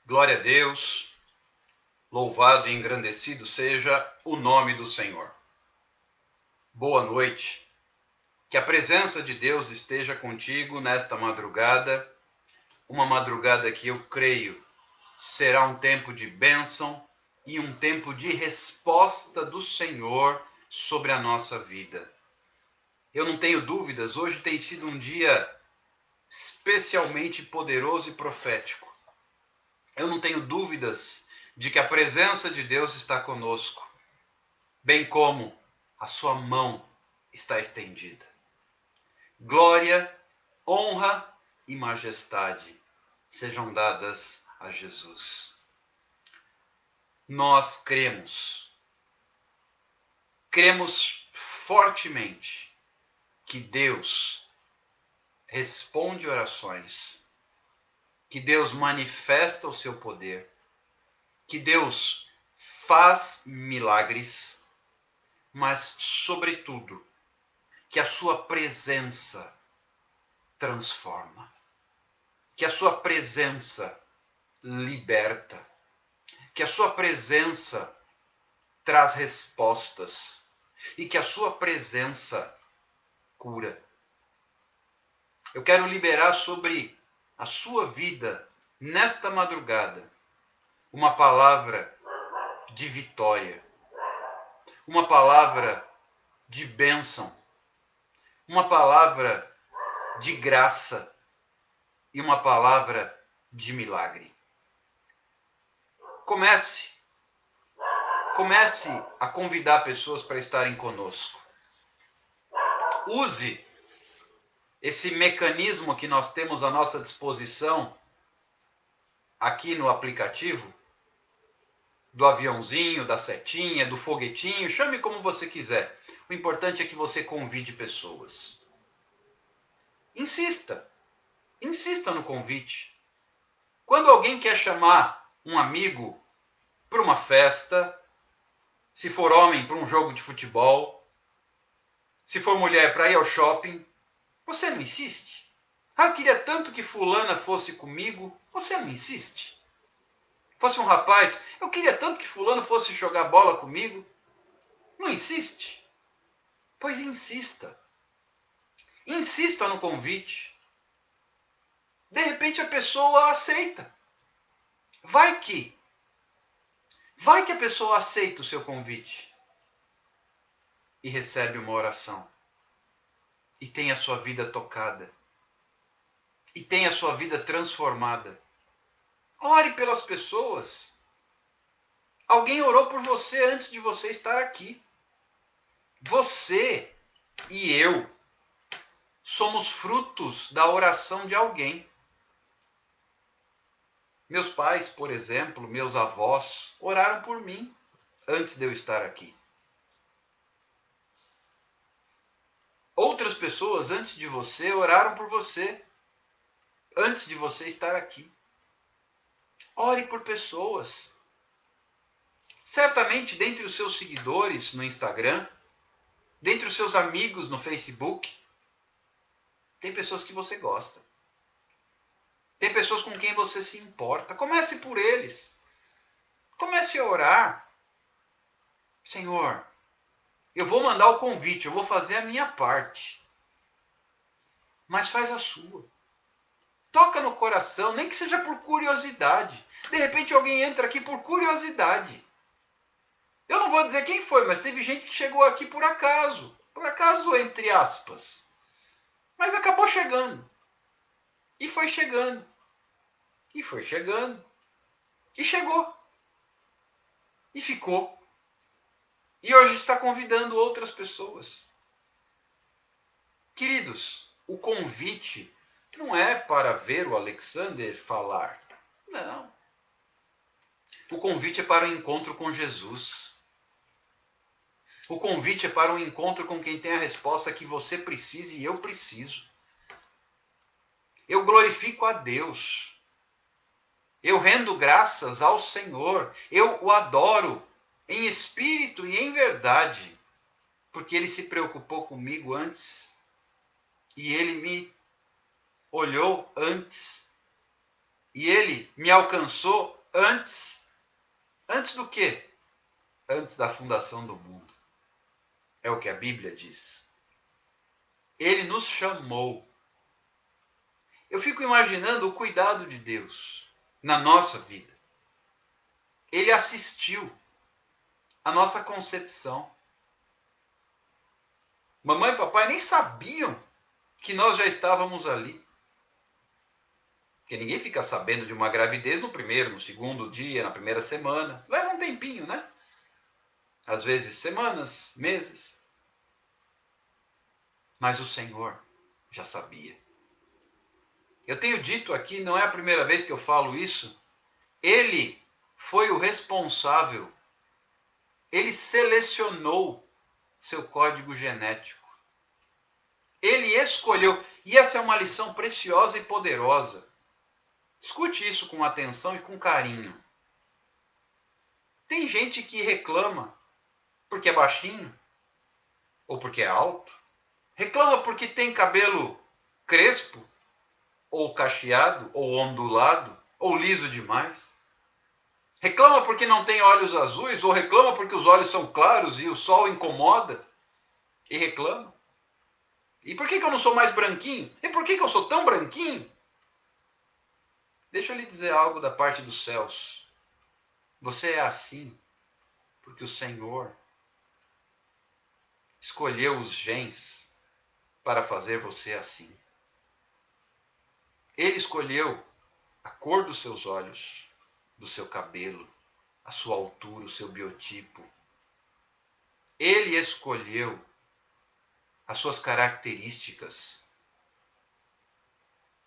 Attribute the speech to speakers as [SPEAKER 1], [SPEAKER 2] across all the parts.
[SPEAKER 1] Glória a Deus, louvado e engrandecido seja o nome do Senhor. Boa noite, que a presença de Deus esteja contigo nesta madrugada, uma madrugada que eu creio será um tempo de bênção e um tempo de resposta do Senhor sobre a nossa vida. Eu não tenho dúvidas, hoje tem sido um dia especialmente poderoso e profético. Eu não tenho dúvidas de que a presença de Deus está conosco, bem como a sua mão está estendida. Glória, honra e majestade sejam dadas a Jesus. Nós cremos fortemente que Deus responde orações, que Deus manifesta o seu poder, que Deus faz milagres, mas, sobretudo, que a sua presença transforma, que a sua presença liberta, que a sua presença traz respostas e que a sua presença cura. Eu quero liberar sobre a sua vida, nesta madrugada, uma palavra de vitória, uma palavra de bênção, uma palavra de graça e uma palavra de milagre. Comece a convidar pessoas para estarem conosco. Use esse mecanismo que nós temos à nossa disposição aqui no aplicativo, do aviãozinho, da setinha, do foguetinho, chame como você quiser. O importante é que você convide pessoas. Insista no convite. Quando alguém quer chamar um amigo para uma festa, se for homem para um jogo de futebol, se for mulher para ir ao shopping, você não insiste? Eu queria tanto que fulana fosse comigo, você não insiste? Fosse um rapaz, eu queria tanto que fulano fosse jogar bola comigo, não insiste? Pois insista. Insista no convite. De repente a pessoa aceita. Vai que a pessoa aceita o seu convite e recebe uma oração. E tem a sua vida tocada. E tem a sua vida transformada. Ore pelas pessoas. Alguém orou por você antes de você estar aqui. Você e eu somos frutos da oração de alguém. Meus pais, por exemplo, meus avós, oraram por mim antes de eu estar aqui. Outras pessoas antes de você oraram por você antes de você estar aqui. Ore por pessoas. Certamente, dentre os seus seguidores no Instagram, dentre os seus amigos no Facebook, tem pessoas que você gosta. Tem pessoas com quem você se importa. Comece por eles. Comece a orar. Senhor, eu vou mandar o convite, eu vou fazer a minha parte. Mas faz a sua. Toca no coração, nem que seja por curiosidade. De repente alguém entra aqui por curiosidade. Eu não vou dizer quem foi, mas teve gente que chegou aqui por acaso. Por acaso, entre aspas. Mas acabou chegando. E foi chegando. E foi chegando. E chegou. E ficou. E hoje está convidando outras pessoas. Queridos, o convite não é para ver o Alexander falar. Não. O convite é para o encontro com Jesus. O convite é para um encontro com quem tem a resposta que você precisa e eu preciso. Eu glorifico a Deus. Eu rendo graças ao Senhor. Eu o adoro em espírito e em verdade, porque Ele se preocupou comigo antes e Ele me olhou antes e Ele me alcançou Antes do quê? Antes da fundação do mundo. É o que a Bíblia diz. Ele nos chamou. Eu fico imaginando o cuidado de Deus na nossa vida. Ele assistiu à nossa concepção. Mamãe e papai nem sabiam que nós já estávamos ali. Porque ninguém fica sabendo de uma gravidez no primeiro, no segundo dia, na primeira semana. Leva um tempinho, né? Às vezes semanas, meses. Mas o Senhor já sabia. Eu tenho dito aqui, não é a primeira vez que eu falo isso, ele foi o responsável, ele selecionou seu código genético. Ele escolheu, e essa é uma lição preciosa e poderosa. Escute isso com atenção e com carinho. Tem gente que reclama porque é baixinho, ou porque é alto, reclama porque tem cabelo crespo, ou cacheado, ou ondulado, ou liso demais. Reclama porque não tem olhos azuis, ou reclama porque os olhos são claros e o sol incomoda. E reclama. E por que eu não sou mais branquinho? E por que eu sou tão branquinho? Deixa eu lhe dizer algo da parte dos céus. Você é assim porque o Senhor escolheu os genes para fazer você assim. Ele escolheu a cor dos seus olhos, do seu cabelo, a sua altura, o seu biotipo. Ele escolheu as suas características.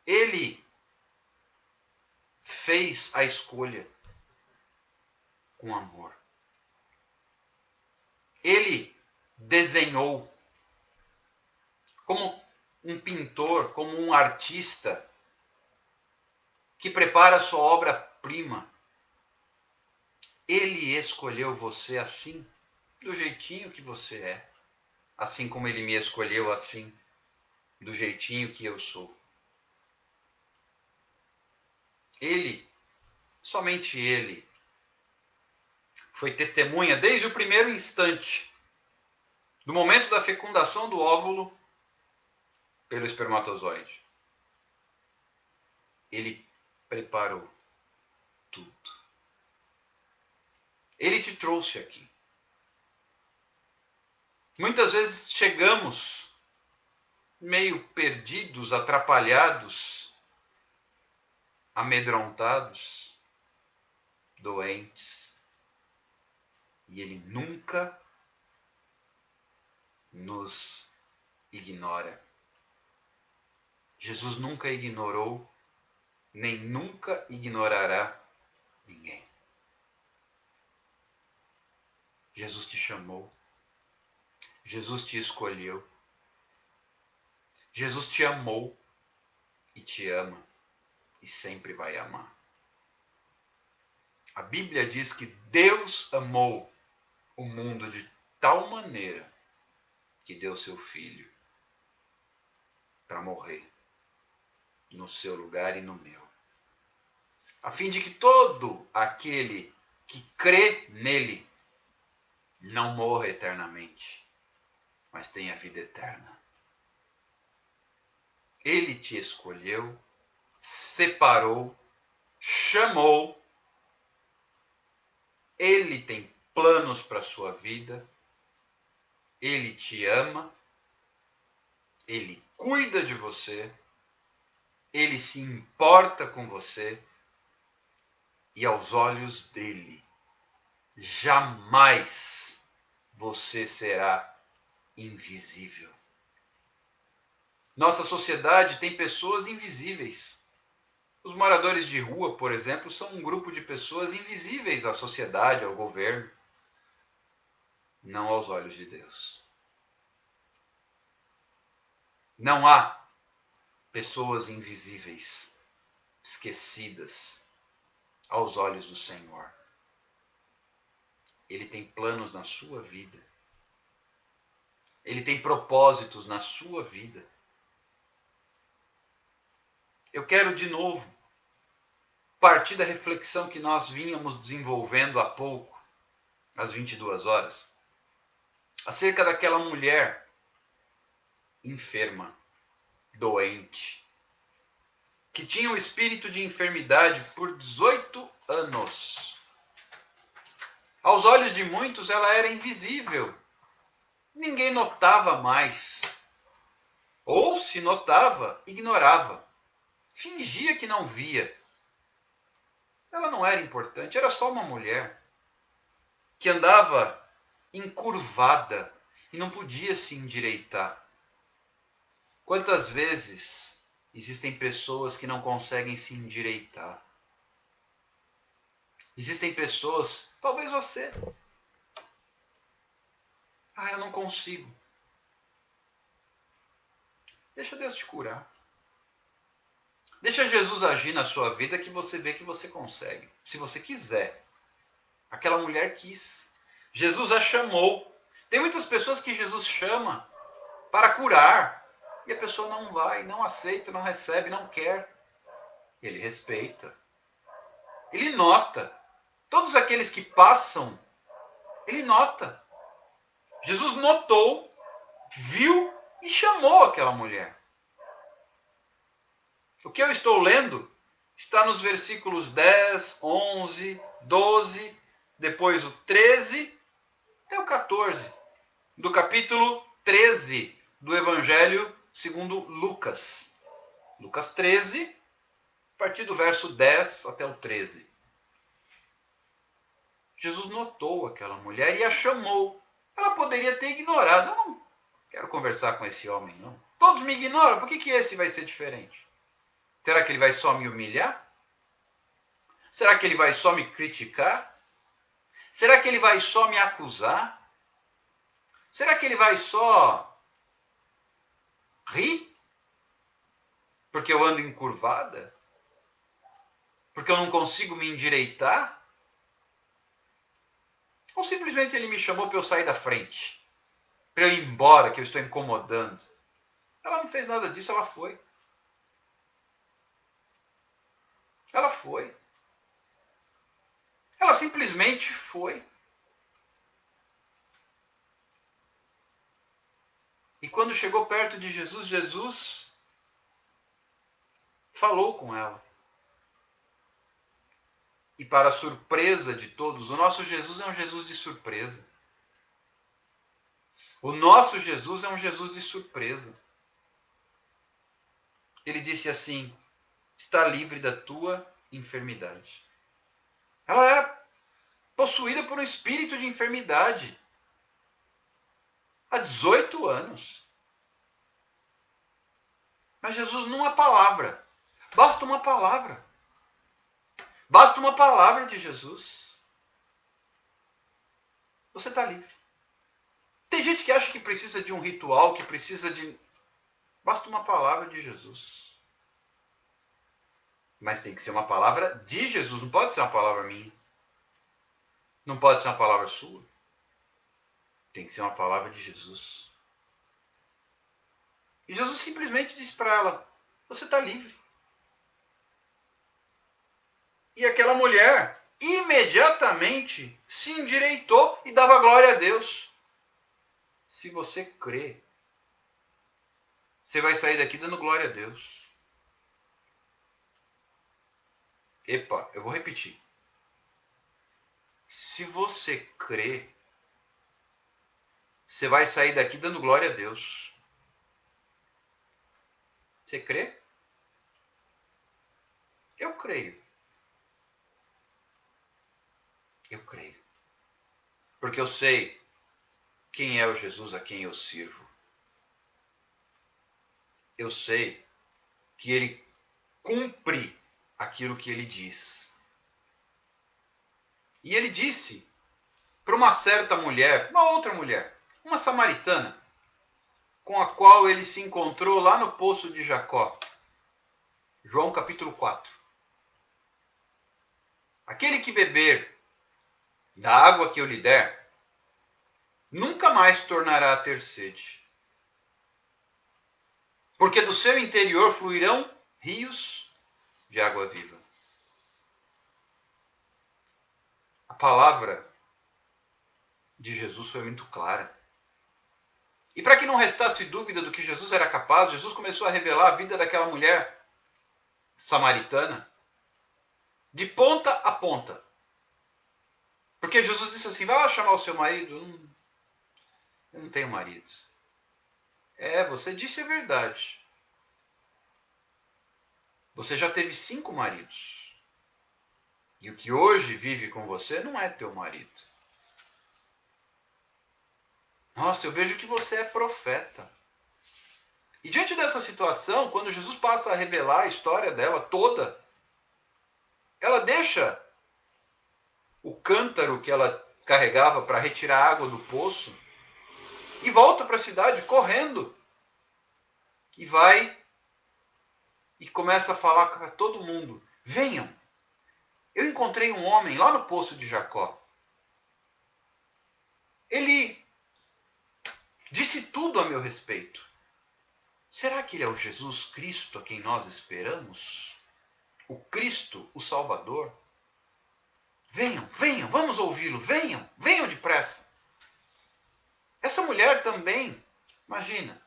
[SPEAKER 1] Ele fez a escolha com amor. Ele desenhou como um pintor, como um artista que prepara a sua obra-prima. Ele escolheu você assim, do jeitinho que você é, assim como ele me escolheu assim, do jeitinho que eu sou. Ele, somente ele, foi testemunha desde o primeiro instante, do momento da fecundação do óvulo pelo espermatozoide. Ele preparou tudo. Ele te trouxe aqui. Muitas vezes chegamos meio perdidos, atrapalhados, amedrontados, doentes. E ele nunca nos ignora. Jesus nunca ignorou, nem nunca ignorará ninguém. Jesus te chamou. Jesus te escolheu. Jesus te amou e te ama e sempre vai amar. A Bíblia diz que Deus amou o mundo de tal maneira que deu seu Filho para morrer no seu lugar e no meu, a fim de que todo aquele que crê nele não morra eternamente, mas tenha vida eterna. Ele te escolheu, separou, chamou. Ele tem planos para a sua vida. Ele te ama. Ele cuida de você. Ele se importa com você. E aos olhos dele, jamais você será invisível. Nossa sociedade tem pessoas invisíveis. Os moradores de rua, por exemplo, são um grupo de pessoas invisíveis à sociedade, ao governo, não aos olhos de Deus. Não há pessoas invisíveis, esquecidas aos olhos do Senhor. Ele tem planos na sua vida. Ele tem propósitos na sua vida. Eu quero de novo partir da reflexão que nós vínhamos desenvolvendo há pouco, às 22 horas, acerca daquela mulher enferma, doente, que tinha um espírito de enfermidade por 18 anos. Aos olhos de muitos, ela era invisível. Ninguém notava mais. Ou, se notava, ignorava. Fingia que não via. Ela não era importante, era só uma mulher que andava encurvada e não podia se endireitar. Quantas vezes existem pessoas que não conseguem se endireitar? Existem pessoas, talvez você. Eu não consigo. Deixa Deus te curar. Deixa Jesus agir na sua vida que você vê que você consegue. Se você quiser. Aquela mulher quis. Jesus a chamou. Tem muitas pessoas que Jesus chama para curar. E a pessoa não vai, não aceita, não recebe, não quer. Ele respeita. Ele nota. Todos aqueles que passam, ele nota. Jesus notou, viu e chamou aquela mulher. O que eu estou lendo está nos versículos 10, 11, 12, depois o 13 até o 14, do capítulo 13 do Evangelho segundo Lucas. Lucas 13, a partir do verso 10 até o 13. Jesus notou aquela mulher e a chamou. Ela poderia ter ignorado. Eu não quero conversar com esse homem, não. Todos me ignoram, por que esse vai ser diferente? Será que ele vai só me humilhar? Será que ele vai só me criticar? Será que ele vai só me acusar? Será que ele vai só rir? Porque eu ando encurvada? Porque eu não consigo me endireitar? Ou simplesmente ele me chamou para eu sair da frente? Para eu ir embora, que eu estou incomodando? Ela não fez nada disso, ela foi. Ela foi. Ela simplesmente foi. E quando chegou perto de Jesus, Jesus falou com ela. E para a surpresa de todos, o nosso Jesus é um Jesus de surpresa. O nosso Jesus é um Jesus de surpresa. Ele disse assim: está livre da tua enfermidade. Ela era possuída por um espírito de enfermidade há 18 anos. Mas Jesus, numa palavra, basta uma palavra. Basta uma palavra de Jesus. Você está livre. Tem gente que acha que precisa de um ritual, que precisa de... Basta uma palavra de Jesus. Mas tem que ser uma palavra de Jesus, não pode ser uma palavra minha. Não pode ser uma palavra sua. Tem que ser uma palavra de Jesus. E Jesus simplesmente disse para ela: você está livre. E aquela mulher imediatamente se endireitou e dava glória a Deus. Se você crê, você vai sair daqui dando glória a Deus. Epa, eu vou repetir. Se você crê, você vai sair daqui dando glória a Deus. Você crê? Eu creio. Eu creio. Porque eu sei quem é o Jesus a quem eu sirvo. Eu sei que ele cumpre aquilo que ele diz. E ele disse para uma certa mulher, uma outra mulher, uma samaritana, com a qual ele se encontrou lá no poço de Jacó. João capítulo 4. Aquele que beber da água que eu lhe der, nunca mais tornará a ter sede. Porque do seu interior fluirão rios de água viva. A palavra de Jesus foi muito clara. E para que não restasse dúvida do que Jesus era capaz, Jesus começou a revelar a vida daquela mulher samaritana de ponta a ponta. Porque Jesus disse assim: vai lá chamar o seu marido. Eu não tenho marido. Você disse a verdade. Você já teve 5 maridos. E o que hoje vive com você não é teu marido. Nossa, eu vejo que você é profeta. E diante dessa situação, quando Jesus passa a revelar a história dela toda, ela deixa o cântaro que ela carregava para retirar água do poço e volta para a cidade correndo. E vai e começa a falar para todo mundo: venham, eu encontrei um homem lá no poço de Jacó. Ele disse tudo a meu respeito. Será que ele é o Jesus Cristo a quem nós esperamos? O Cristo, o Salvador? Venham, venham, vamos ouvi-lo, venham, venham depressa. Essa mulher também, imagina,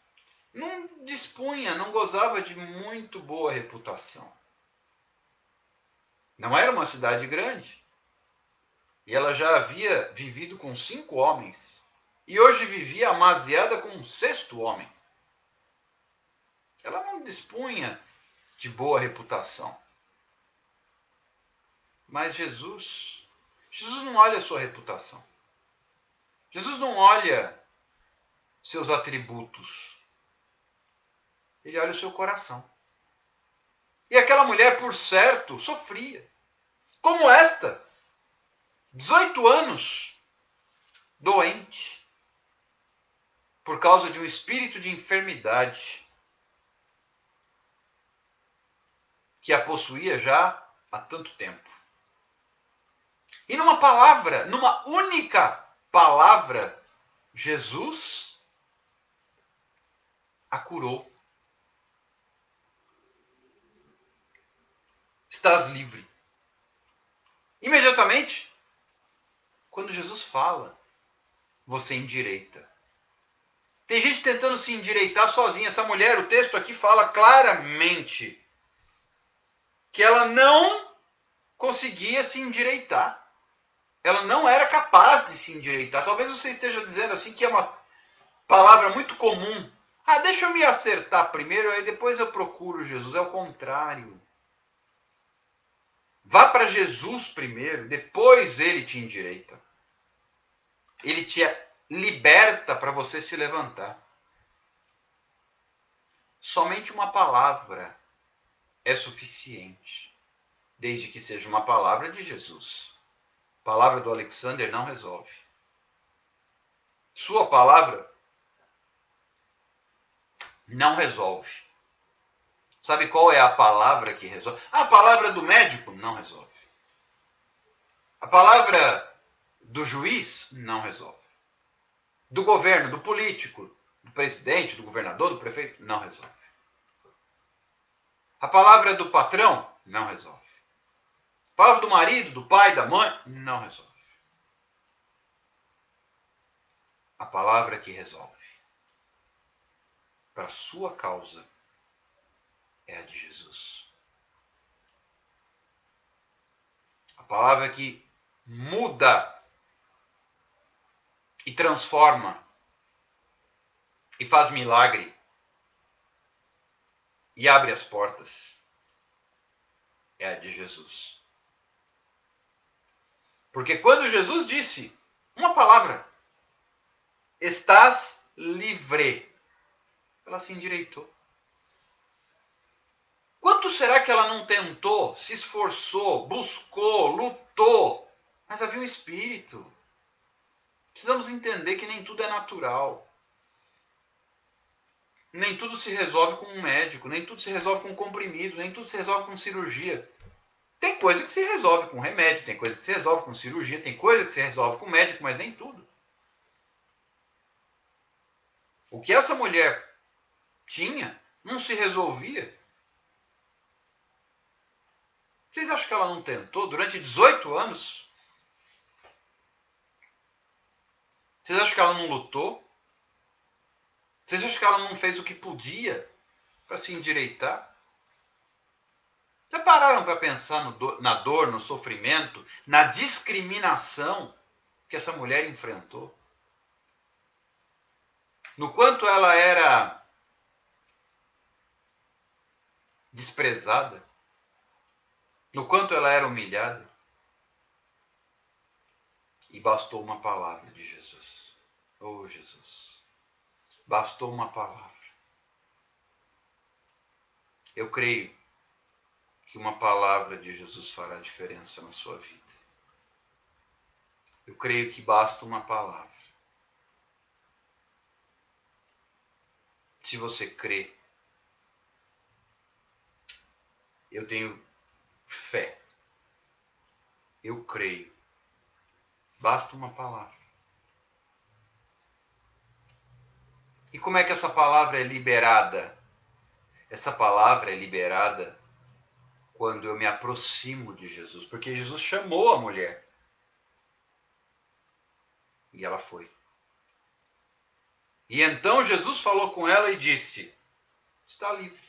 [SPEAKER 1] não dispunha, não gozava de muito boa reputação. Não era uma cidade grande. E ela já havia vivido com 5 homens. E hoje vivia amaziada com um 6º homem. Ela não dispunha de boa reputação. Mas Jesus não olha a sua reputação. Jesus não olha seus atributos. Ele olha o seu coração. E aquela mulher, por certo, sofria. Como esta, 18 anos, doente, por causa de um espírito de enfermidade que a possuía já há tanto tempo. E numa palavra, numa única palavra, Jesus a curou. Estás livre. Imediatamente, quando Jesus fala, você endireita. Tem gente tentando se endireitar sozinha. Essa mulher, o texto aqui fala claramente que ela não conseguia se endireitar. Ela não era capaz de se endireitar. Talvez você esteja dizendo assim que é uma palavra muito comum. Deixa eu me acertar primeiro, aí depois eu procuro Jesus. É o contrário. Vá para Jesus primeiro, depois ele te endireita. Ele te liberta para você se levantar. Somente uma palavra é suficiente, desde que seja uma palavra de Jesus. A palavra do Alexander não resolve. Sua palavra não resolve. Sabe qual é a palavra que resolve? A palavra do médico não resolve. A palavra do juiz não resolve. Do governo, do político, do presidente, do governador, do prefeito, não resolve. A palavra do patrão não resolve. A palavra do marido, do pai, da mãe, não resolve. A palavra que resolve para a sua causa é a de Jesus. A palavra que muda e transforma e faz milagre e abre as portas é a de Jesus. Porque quando Jesus disse uma palavra, estás livre, ela se endireitou. Quanto será que ela não tentou, se esforçou, buscou, lutou? Mas havia um espírito. Precisamos entender que nem tudo é natural. Nem tudo se resolve com um médico, nem tudo se resolve com um comprimido, nem tudo se resolve com cirurgia. Tem coisa que se resolve com remédio, tem coisa que se resolve com cirurgia, tem coisa que se resolve com médico, mas nem tudo. O que essa mulher tinha não se resolvia. Vocês acham que ela não tentou durante 18 anos? Vocês acham que ela não lutou? Vocês acham que ela não fez o que podia para se endireitar? Já pararam para pensar na dor, no sofrimento, na discriminação que essa mulher enfrentou? No quanto ela era desprezada? No quanto ela era humilhada? E bastou uma palavra de Jesus. Oh, Jesus. Bastou uma palavra. Eu creio que uma palavra de Jesus fará diferença na sua vida. Eu creio que basta uma palavra. Se você crê, eu tenho fé. Eu creio. Basta uma palavra. E como é que essa palavra é liberada? Essa palavra é liberada quando eu me aproximo de Jesus, porque Jesus chamou a mulher. E ela foi. E então Jesus falou com ela e disse: está livre.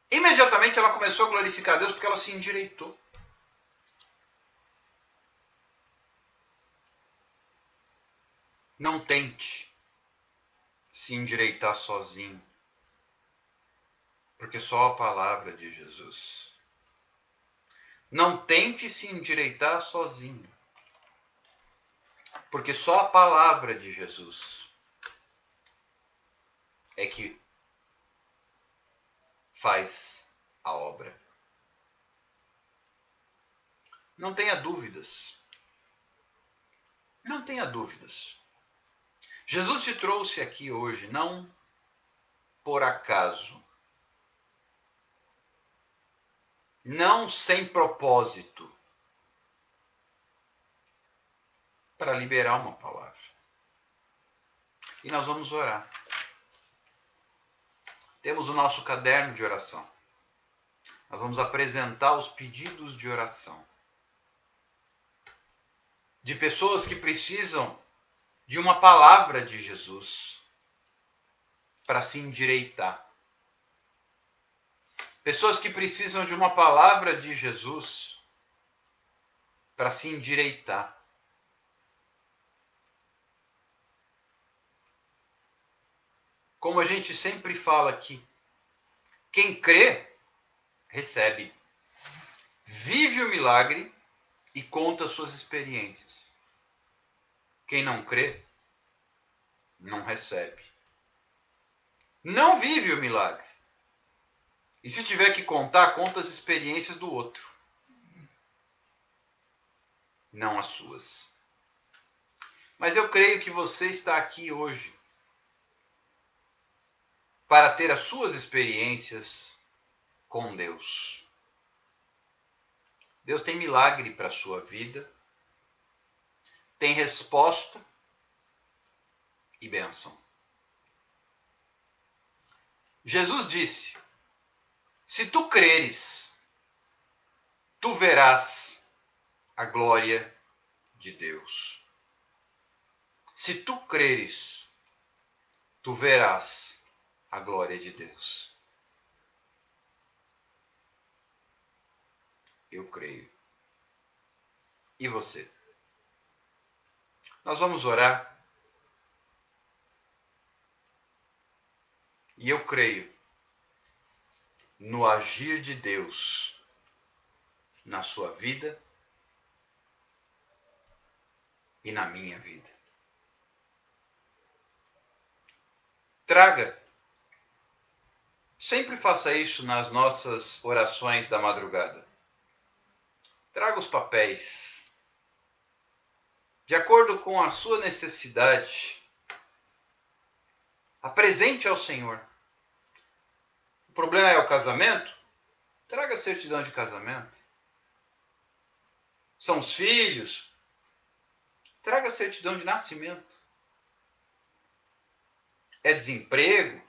[SPEAKER 1] Imediatamente ela começou a glorificar a Deus porque ela se endireitou. Não tente se endireitar sozinho, porque só a palavra de Jesus. Não tente se endireitar sozinho, porque só a palavra de Jesus é que faz a obra. Não tenha dúvidas. Não tenha dúvidas. Jesus te trouxe aqui hoje não por acaso, não sem propósito, para liberar uma palavra. E nós vamos orar. Temos o nosso caderno de oração. Nós vamos apresentar os pedidos de oração de pessoas que precisam de uma palavra de Jesus para se endireitar. Pessoas que precisam de uma palavra de Jesus para se endireitar. Como a gente sempre fala aqui, quem crê, recebe. Vive o milagre e conta suas experiências. Quem não crê, não recebe. Não vive o milagre. E se tiver que contar, conta as experiências do outro. Não as suas. Mas eu creio que você está aqui hoje para ter as suas experiências com Deus. Deus tem milagre para a sua vida, tem resposta e bênção. Jesus disse: se tu creres, tu verás a glória de Deus. Se tu creres, tu verás a glória de Deus. Eu creio. E você? Nós vamos orar. E eu creio no agir de Deus na sua vida e na minha vida. Traga. Sempre faça isso nas nossas orações da madrugada. Traga os papéis. De acordo com a sua necessidade, apresente ao Senhor. O problema é o casamento? Traga a certidão de casamento. São os filhos? Traga a certidão de nascimento. É desemprego?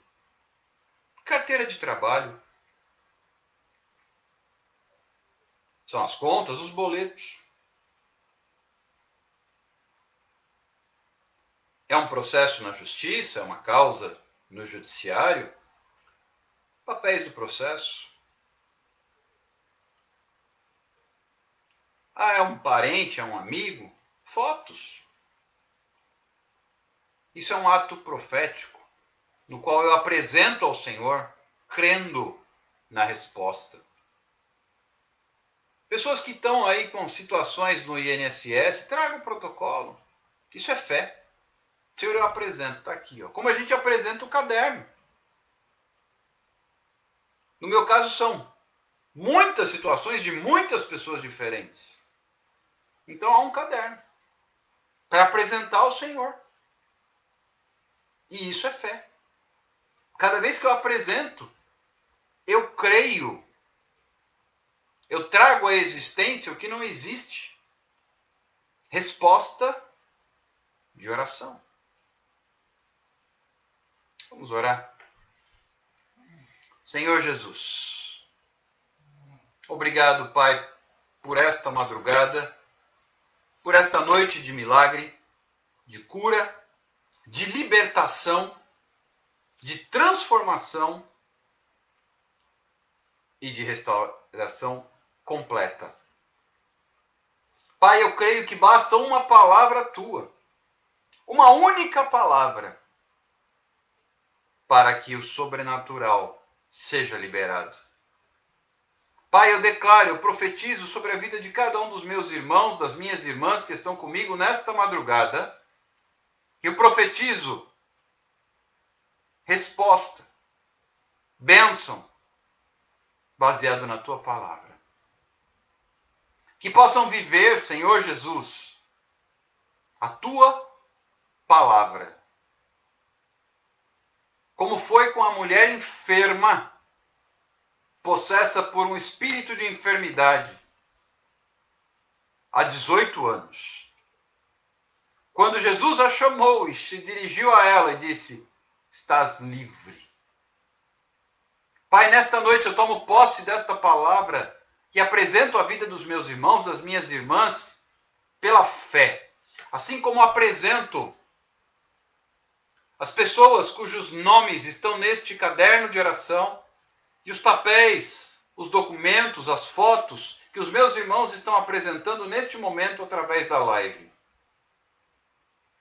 [SPEAKER 1] Carteira de trabalho. São as contas, os boletos. É um processo na justiça? É uma causa no judiciário? Papéis do processo. Ah, é um parente, é um amigo? Fotos. Isso é um ato profético, no qual eu apresento ao Senhor, crendo na resposta. Pessoas que estão aí com situações no INSS, traga o protocolo. Isso é fé. Senhor, eu apresento, está aqui. Ó. Como a gente apresenta o caderno. No meu caso, são muitas situações de muitas pessoas diferentes. Então, há um caderno para apresentar ao Senhor. E isso é fé. Cada vez que eu apresento, eu creio. Eu trago à existência o que não existe. Resposta de oração. Vamos orar. Senhor Jesus, obrigado, Pai, por esta madrugada, por esta noite de milagre, de cura, de libertação, de transformação e de restauração completa. Pai, eu creio que basta uma palavra tua, uma única palavra, para que o sobrenatural seja liberado. Pai, eu declaro, eu profetizo sobre a vida de cada um dos meus irmãos, das minhas irmãs que estão comigo nesta madrugada. Eu profetizo resposta, bênção, baseado na tua palavra. Que possam viver, Senhor Jesus, a tua palavra. Como foi com a mulher enferma, possessa por um espírito de enfermidade, há 18 anos. Quando Jesus a chamou e se dirigiu a ela e disse: estás livre. Pai, nesta noite eu tomo posse desta palavra e apresento a vida dos meus irmãos, das minhas irmãs, pela fé. Assim como apresento as pessoas cujos nomes estão neste caderno de oração e os papéis, os documentos, as fotos que os meus irmãos estão apresentando neste momento através da live.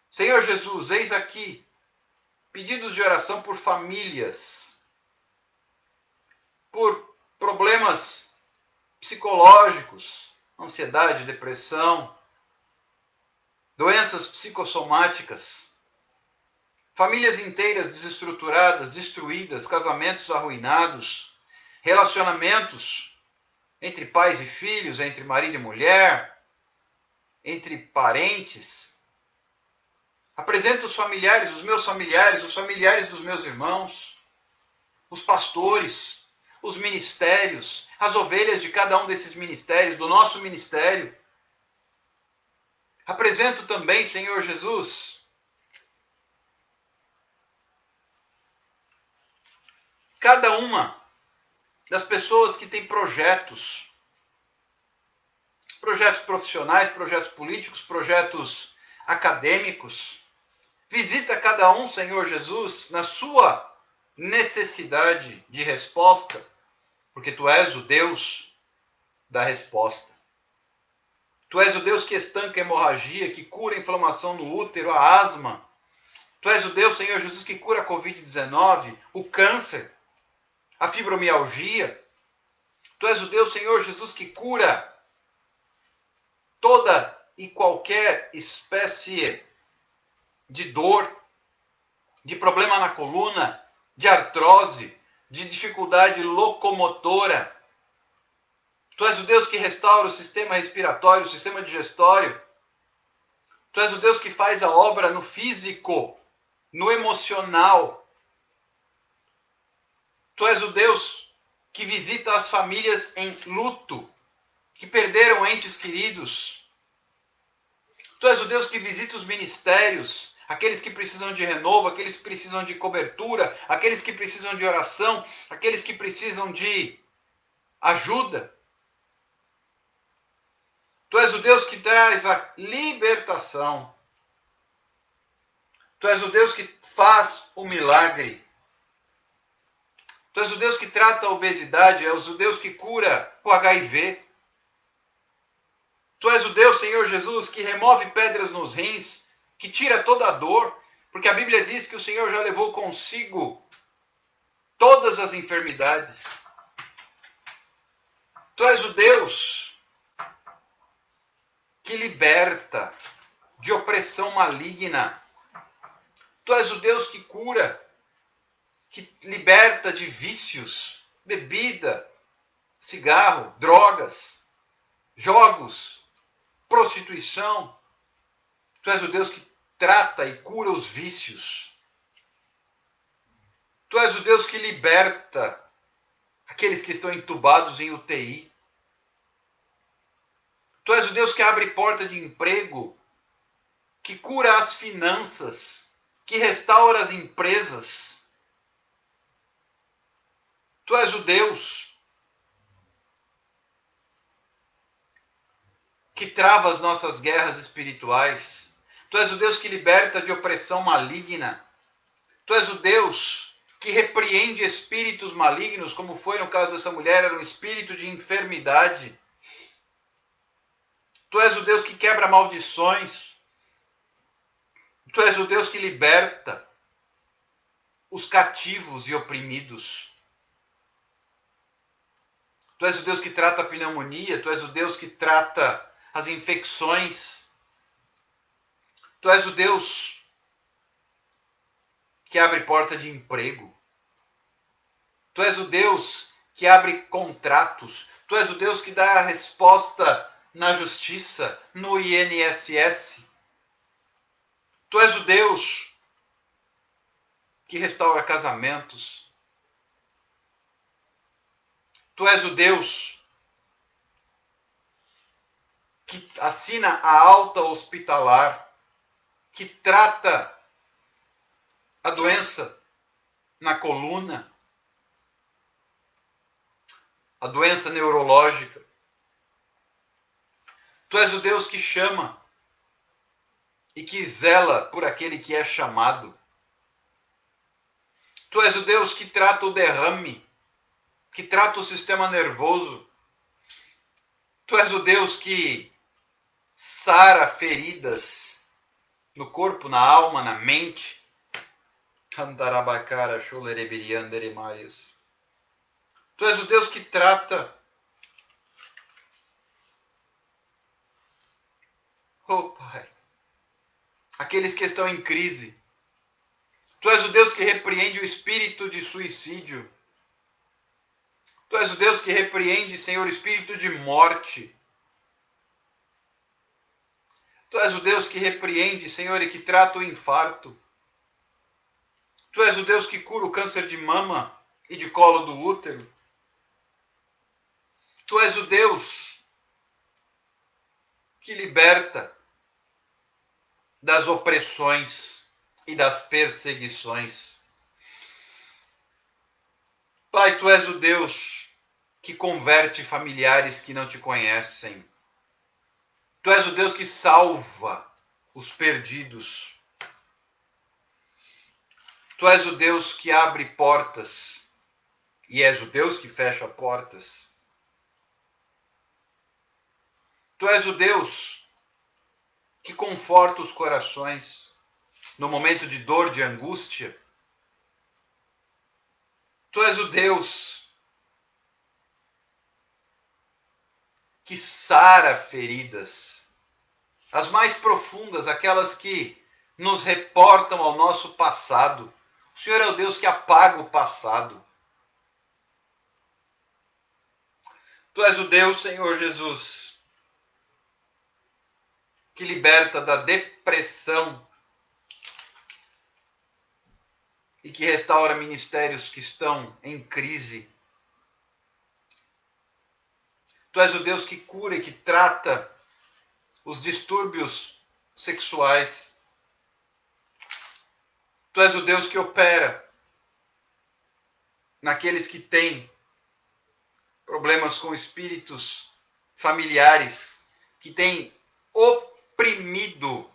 [SPEAKER 1] Senhor Jesus, eis aqui pedidos de oração por famílias, por problemas psicológicos, ansiedade, depressão, doenças psicossomáticas, famílias inteiras desestruturadas, destruídas, casamentos arruinados, relacionamentos entre pais e filhos, entre marido e mulher, entre parentes. Apresento os familiares, os familiares dos meus irmãos, os pastores, os ministérios, as ovelhas de cada um desses ministérios, do nosso ministério. Apresento também, Senhor Jesus, cada uma das pessoas que tem projetos profissionais, projetos políticos, projetos acadêmicos. Visita cada um, Senhor Jesus, na sua necessidade de resposta, porque Tu és o Deus da resposta. Tu és o Deus que estanca a hemorragia, que cura a inflamação no útero, a asma. Tu és o Deus, Senhor Jesus, que cura a Covid-19, o câncer, a fibromialgia. Tu és o Deus, Senhor Jesus, que cura toda e qualquer espécie de dor, de problema na coluna, de artrose, de dificuldade locomotora. Tu és o Deus que restaura o sistema respiratório, o sistema digestório. Tu és o Deus que faz a obra no físico, no emocional. Tu és o Deus que visita as famílias em luto, que perderam entes queridos. Tu és o Deus que visita os ministérios, aqueles que precisam de renovo, aqueles que precisam de cobertura, aqueles que precisam de oração, aqueles que precisam de ajuda. Tu és o Deus que traz a libertação. Tu és o Deus que faz o milagre. Tu és o Deus que trata a obesidade, és o Deus que cura o HIV. Tu és o Deus, Senhor Jesus, que remove pedras nos rins, que tira toda a dor, porque a Bíblia diz que o Senhor já levou consigo todas as enfermidades. Tu és o Deus que liberta de opressão maligna. Tu és o Deus que cura, que liberta de vícios, bebida, cigarro, drogas, jogos, prostituição. Tu és o Deus que trata e cura os vícios. Tu és o Deus que liberta aqueles que estão entubados em UTI. Tu és o Deus que abre porta de emprego, que cura as finanças, que restaura as empresas. Tu és o Deus que trava as nossas guerras espirituais. Tu és o Deus que liberta de opressão maligna. Tu és o Deus que repreende espíritos malignos, como foi no caso dessa mulher, era um espírito de enfermidade. Tu és o Deus que quebra maldições. Tu és o Deus que liberta os cativos e oprimidos. Tu és o Deus que trata a pneumonia. Tu és o Deus que trata as infecções. Tu és o Deus que abre porta de emprego. Tu és o Deus que abre contratos. Tu és o Deus que dá a resposta na justiça, no INSS. Tu és o Deus que restaura casamentos. Tu és o Deus que assina a alta hospitalar, que trata a doença na coluna, a doença neurológica. Tu és o Deus que chama e que zela por aquele que é chamado. Tu és o Deus que trata o derrame, que trata o sistema nervoso. Tu és o Deus que sara feridas no corpo, na alma, na mente. Tu és o Deus que trata, oh Pai, aqueles que estão em crise. Tu és o Deus que repreende o espírito de suicídio. Tu és o Deus que repreende, Senhor, o espírito de morte. Tu és o Deus que repreende, Senhor, e que trata o infarto. Tu és o Deus que cura o câncer de mama e de colo do útero. Tu és o Deus que liberta das opressões e das perseguições. Pai, Tu és o Deus que converte familiares que não Te conhecem. Tu és o Deus que salva os perdidos. Tu és o Deus que abre portas e és o Deus que fecha portas. Tu és o Deus que conforta os corações no momento de dor, de angústia. Tu és o Deus que sara feridas, as mais profundas, aquelas que nos reportam ao nosso passado. O Senhor é o Deus que apaga o passado. Tu és o Deus, Senhor Jesus, que liberta da depressão e que restaura ministérios que estão em crise. Tu és o Deus que cura e que trata os distúrbios sexuais. Tu és o Deus que opera naqueles que têm problemas com espíritos familiares, que têm oprimido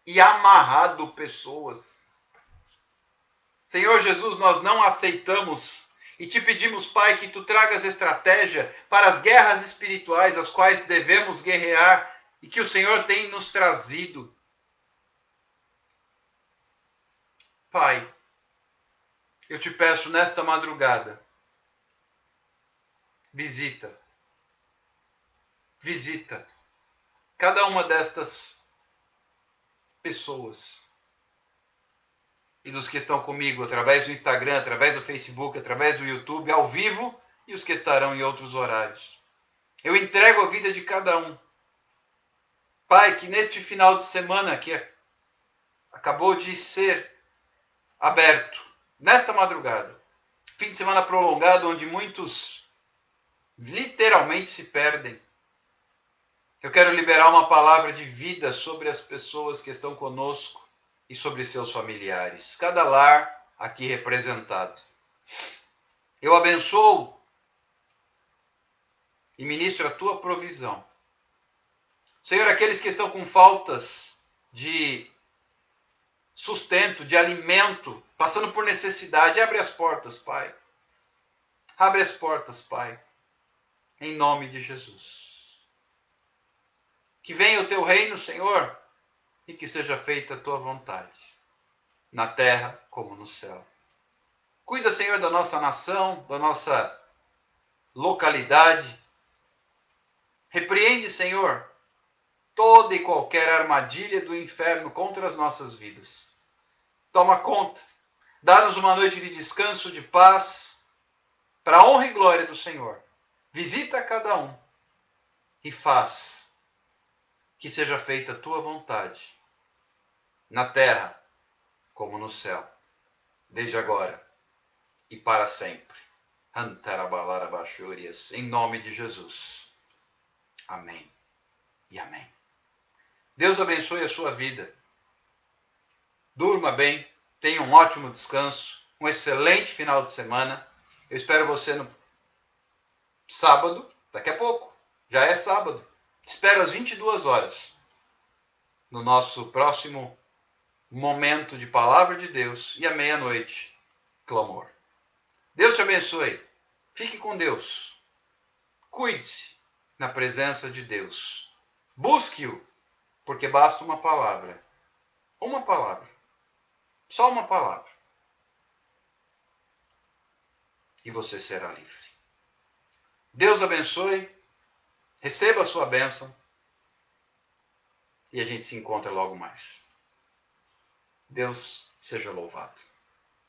[SPEAKER 1] e amarrado pessoas. Senhor Jesus, nós não aceitamos e te pedimos, Pai, que tu tragas estratégia para as guerras espirituais, as quais devemos guerrear e que o Senhor tem nos trazido. Pai, eu te peço nesta madrugada, visita cada uma destas pessoas e dos que estão comigo através do Instagram, através do Facebook, através do YouTube, ao vivo, e os que estarão em outros horários. Eu entrego a vida de cada um. Pai, que neste final de semana que acabou de ser aberto, nesta madrugada, fim de semana prolongado, onde muitos literalmente se perdem, eu quero liberar uma palavra de vida sobre as pessoas que estão conosco e sobre seus familiares. Cada lar aqui representado. Eu abençoo e ministro a tua provisão. Senhor, aqueles que estão com faltas de sustento, de alimento, passando por necessidade, abre as portas, Pai. Abre as portas, Pai. Em nome de Jesus. Que venha o teu reino, Senhor, e que seja feita a tua vontade, na terra como no céu. Cuida, Senhor, da nossa nação, da nossa localidade. Repreende, Senhor, toda e qualquer armadilha do inferno contra as nossas vidas. Toma conta. Dá-nos uma noite de descanso, de paz, para a honra e glória do Senhor. Visita cada um e faz que seja feita a tua vontade, na terra como no céu, desde agora e para sempre. Em nome de Jesus. Amém e amém. Deus abençoe a sua vida. Durma bem, tenha um ótimo descanso, um excelente final de semana. Eu espero você no sábado, daqui a pouco. Já é sábado. Espero às 22 horas, no nosso próximo momento de palavra de Deus, e à meia-noite, clamor. Deus te abençoe. Fique com Deus. Cuide-se na presença de Deus. Busque-o, porque basta uma palavra. Uma palavra. Só uma palavra. E você será livre. Deus abençoe. Receba a sua bênção. E a gente se encontra logo mais. Deus seja louvado.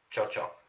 [SPEAKER 1] Tchau, tchau.